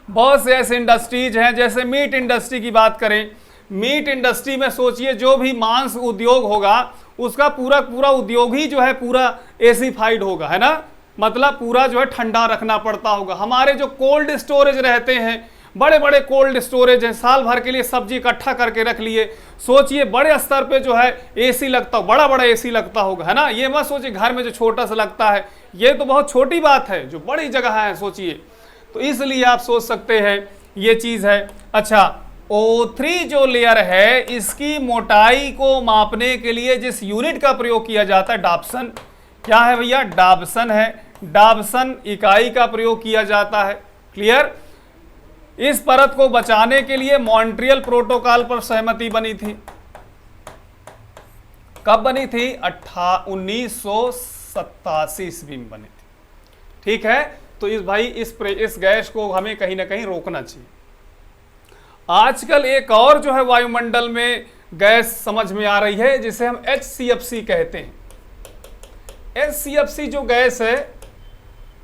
बहुत से ऐसे इंडस्ट्रीज हैं, जैसे मीट इंडस्ट्री की बात करें, मीट इंडस्ट्री में सोचिए जो भी मांस उद्योग होगा उसका पूरा पूरा उद्योग ही जो है पूरा एसिफाइड होगा, है ना, मतलब पूरा जो है ठंडा रखना पड़ता होगा। हमारे जो कोल्ड स्टोरेज रहते हैं, बड़े बड़े कोल्ड स्टोरेज हैं, साल भर के लिए सब्जी इकट्ठा करके रख लिए, सोचिए बड़े स्तर पे जो है एसी लगता, बड़ा बड़ा एसी लगता होगा, है ना। ये मत सोचिए घर में जो छोटा सा लगता है, ये तो बहुत छोटी बात है, जो बड़ी जगह है सोचिए। तो इसलिए आप सोच सकते हैं ये चीज है। अच्छा, O3 जो लेयर है इसकी मोटाई को मापने के लिए जिस यूनिट का प्रयोग किया जाता है, डाप्सन, क्या है भैया, डाप्सन है। डाप्सन इकाई का प्रयोग किया जाता है। क्लियर। इस परत को बचाने के लिए मॉन्ट्रियल प्रोटोकॉल पर सहमति बनी थी। कब बनी थी? 1987 ईस्वी में बनी थी। ठीक है, तो इस भाई इस गैस को हमें कहीं ना कहीं रोकना चाहिए। आजकल एक और जो है वायुमंडल में गैस समझ में आ रही है जिसे हम HCFC कहते हैं। HCFC जो गैस है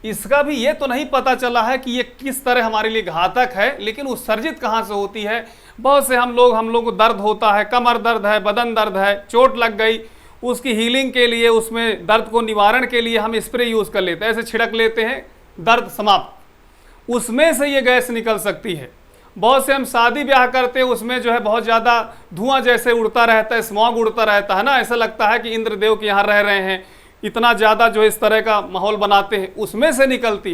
इसका भी ये तो नहीं पता चला है कि ये किस तरह हमारे लिए घातक है, लेकिन उत्सर्जित कहाँ से होती है। बहुत से हम लोग को दर्द होता है, कमर दर्द है, बदन दर्द है, चोट लग गई, उसकी हीलिंग के लिए, उसमें दर्द को निवारण के लिए हम स्प्रे यूज कर लेते हैं, ऐसे छिड़क लेते हैं, दर्द समाप्त। उसमें से ये गैस निकल सकती है। बहुत से हम शादी ब्याह करते हैं, उसमें जो है बहुत ज़्यादा धुआं जैसे उड़ता रहता है, स्मॉग उड़ता रहता है ना, ऐसा लगता है कि इंद्रदेव के यहाँ रह रहे हैं, इतना ज़्यादा जो इस तरह का माहौल बनाते हैं, उसमें से निकलती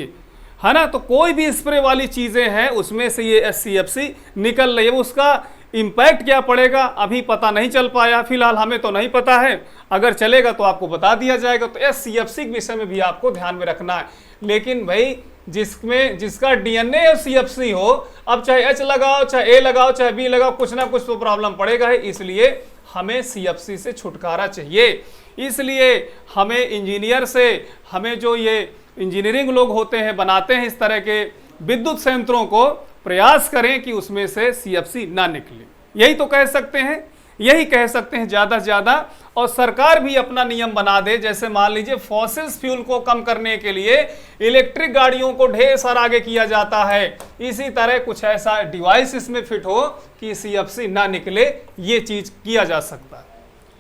है ना। तो कोई भी स्प्रे वाली चीज़ें हैं उसमें से ये HCFC निकल रही है। उसका इम्पैक्ट क्या पड़ेगा अभी पता नहीं चल पाया, फिलहाल हमें तो नहीं पता है, अगर चलेगा तो आपको बता दिया जाएगा। तो HCFC के विषय में भी आपको ध्यान में रखना है। लेकिन भाई जिसका DNA और CFC हो, अब चाहे H लगाओ, चाहे A लगाओ, चाहे B लगाओ, कुछ ना कुछ तो प्रॉब्लम पड़ेगा है। इसलिए हमें CFC से छुटकारा चाहिए। इसलिए हमें इंजीनियर से, हमें जो ये इंजीनियरिंग लोग होते हैं, बनाते हैं इस तरह के विद्युत संयंत्रों को, प्रयास करें कि उसमें से CFC ना निकले। यही तो कह सकते हैं, यही कह सकते हैं ज़्यादा से ज़्यादा। और सरकार भी अपना नियम बना दे, जैसे मान लीजिए फॉसिल्स फ्यूल को कम करने के लिए इलेक्ट्रिक गाड़ियों को ढेर सारा आगे किया जाता है, इसी तरह कुछ ऐसा डिवाइस इसमें फिट हो कि CFC ना निकले, ये चीज़ किया जा सकता है।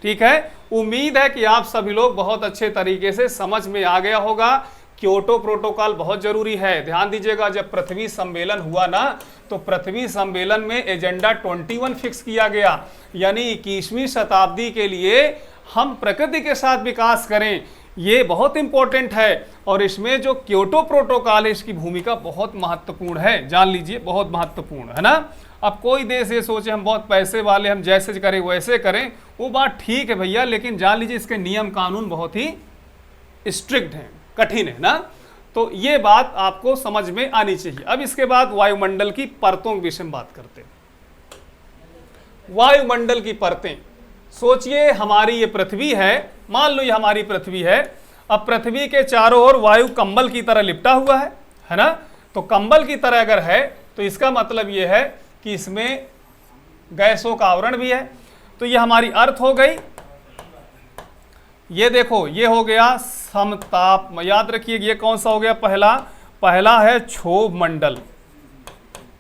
ठीक है, उम्मीद है कि आप सभी लोग बहुत अच्छे तरीके से समझ में आ गया होगा। क्योटो प्रोटोकॉल बहुत जरूरी है। ध्यान दीजिएगा, जब पृथ्वी सम्मेलन हुआ ना, तो पृथ्वी सम्मेलन में एजेंडा 21 फिक्स किया गया, यानी 21वीं शताब्दी के लिए हम प्रकृति के साथ विकास करें। ये बहुत इंपॉर्टेंट है और इसमें जो क्योटो प्रोटोकॉल है इसकी भूमिका बहुत महत्वपूर्ण है, जान लीजिए, बहुत महत्वपूर्ण है ना। अब कोई देश ये सोचे हम बहुत पैसे वाले, हम जैसे करें वैसे करें, वो बात ठीक है भैया, लेकिन जान लीजिए इसके नियम कानून बहुत ही स्ट्रिक्ट हैं, कठिन है ना। तो ये बात आपको समझ में आनी चाहिए। अब इसके बाद वायुमंडल की परतों के विषय में बात करते हैं। वायुमंडल की परतें, सोचिए हमारी ये पृथ्वी है, मान लो ये हमारी पृथ्वी है। अब पृथ्वी के चारों ओर वायु कंबल की तरह लिपटा हुआ है ना। तो कंबल की तरह अगर है तो इसका मतलब ये है कि इसमें गैसों का आवरण भी है। तो ये हमारी अर्थ हो गई। ये देखो, ये हो गया समताप, याद रखिए ये कौन सा हो गया, पहला है क्षोभ मंडल,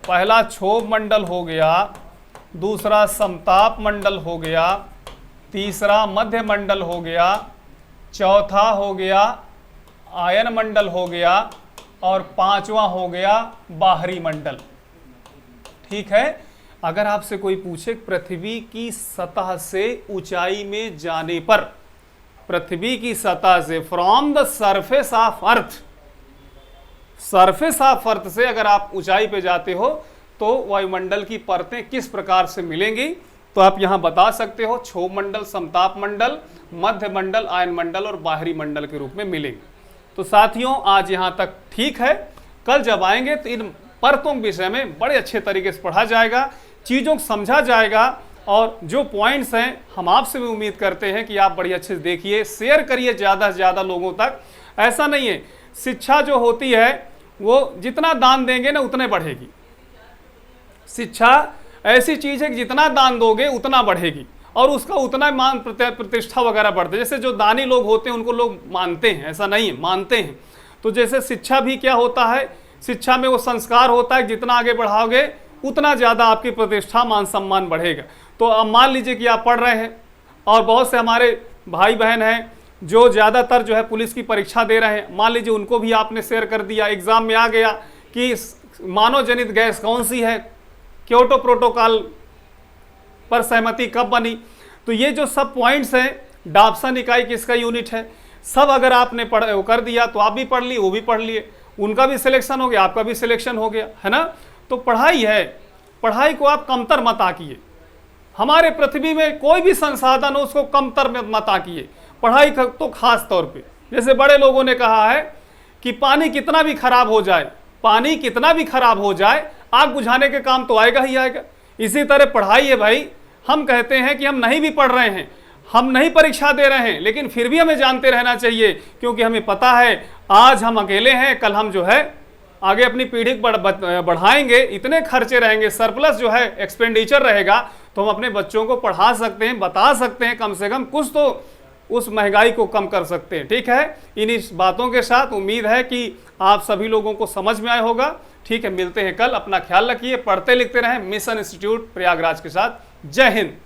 पहला क्षोभ मंडल हो गया, दूसरा समताप मंडल हो गया, तीसरा मध्य मंडल हो गया, चौथा हो गया आयन मंडल हो गया और पांचवा हो गया बाहरी मंडल। ठीक है। अगर आपसे कोई पूछे पृथ्वी की सतह से ऊंचाई में जाने पर, पृथ्वी की सतह से from the surface of earth, surface of earth से अगर आप ऊंचाई पे जाते हो तो वायुमंडल की परतें किस प्रकार से मिलेंगी, तो आप यहां बता सकते हो क्षोभ मंडल, समताप मंडल, मध्य मंडल, आयन मंडल और बाहरी मंडल के रूप में मिलेंगे। तो साथियों आज यहां तक ठीक है। कल जब आएंगे तो इन परतों के विषय में बड़े अच्छे तरीके से पढ़ा जाएगा, चीज़ों को समझा जाएगा और जो पॉइंट्स हैं हम आपसे भी उम्मीद करते हैं कि आप बड़ी अच्छे से देखिए, शेयर करिए ज़्यादा से ज़्यादा लोगों तक। ऐसा नहीं है, शिक्षा जो होती है वो जितना दान देंगे ना उतने बढ़ेगी। शिक्षा ऐसी चीज़ है कि जितना दान दोगे उतना बढ़ेगी और उसका उतना मान प्रतिष्ठा वगैरह बढ़ते। जैसे जो दानी लोग होते हैं उनको लोग मानते हैं, ऐसा नहीं है, मानते हैं। तो जैसे शिक्षा भी क्या होता है, शिक्षा में वो संस्कार होता है, जितना आगे बढ़ाओगे उतना ज़्यादा आपकी प्रतिष्ठा मान सम्मान बढ़ेगा। तो अब मान लीजिए कि आप पढ़ रहे हैं और बहुत से हमारे भाई बहन हैं जो ज़्यादातर जो है पुलिस की परीक्षा दे रहे हैं, मान लीजिए उनको भी आपने शेयर कर दिया, एग्ज़ाम में आ गया कि मानव जनित गैस कौन सी है, क्योटो प्रोटोकॉल पर सहमति कब बनी। तो ये जो सब पॉइंट्स हैं, डाप्सन इकाई किसका यूनिट है, सब अगर आपने कर दिया तो आप भी पढ़ लिए, वो भी पढ़ लिए, उनका भी सिलेक्शन हो गया, आपका भी सिलेक्शन हो गया, है ना। तो पढ़ाई है, पढ़ाई को आप कमतर मत आकिए। हमारे पृथ्वी में कोई भी संसाधन हो उसको कमतर मत आकिए, पढ़ाई तो खास तौर पे। जैसे बड़े लोगों ने कहा है कि पानी कितना भी खराब हो जाए, पानी कितना भी खराब हो जाए, आग बुझाने के काम तो आएगा ही आएगा। इसी तरह पढ़ाई है भाई। हम कहते हैं कि हम नहीं भी पढ़ रहे हैं, हम नहीं परीक्षा दे रहे हैं, लेकिन फिर भी हमें जानते रहना चाहिए, क्योंकि हमें पता है आज हम अकेले हैं, कल हम जो है आगे अपनी पीढ़ी बढ़ाएंगे, इतने खर्चे रहेंगे, सरप्लस जो है एक्सपेंडिचर रहेगा, तो हम अपने बच्चों को पढ़ा सकते हैं, बता सकते हैं, कम से कम कुछ तो उस महंगाई को कम कर सकते हैं। ठीक है। इन्हीं बातों के साथ उम्मीद है कि आप सभी लोगों को समझ में आया होगा। ठीक है, मिलते हैं कल, अपना ख्याल रखिए, पढ़ते लिखते रहें। मिशन इंस्टीट्यूट प्रयागराज के साथ। जय हिंद।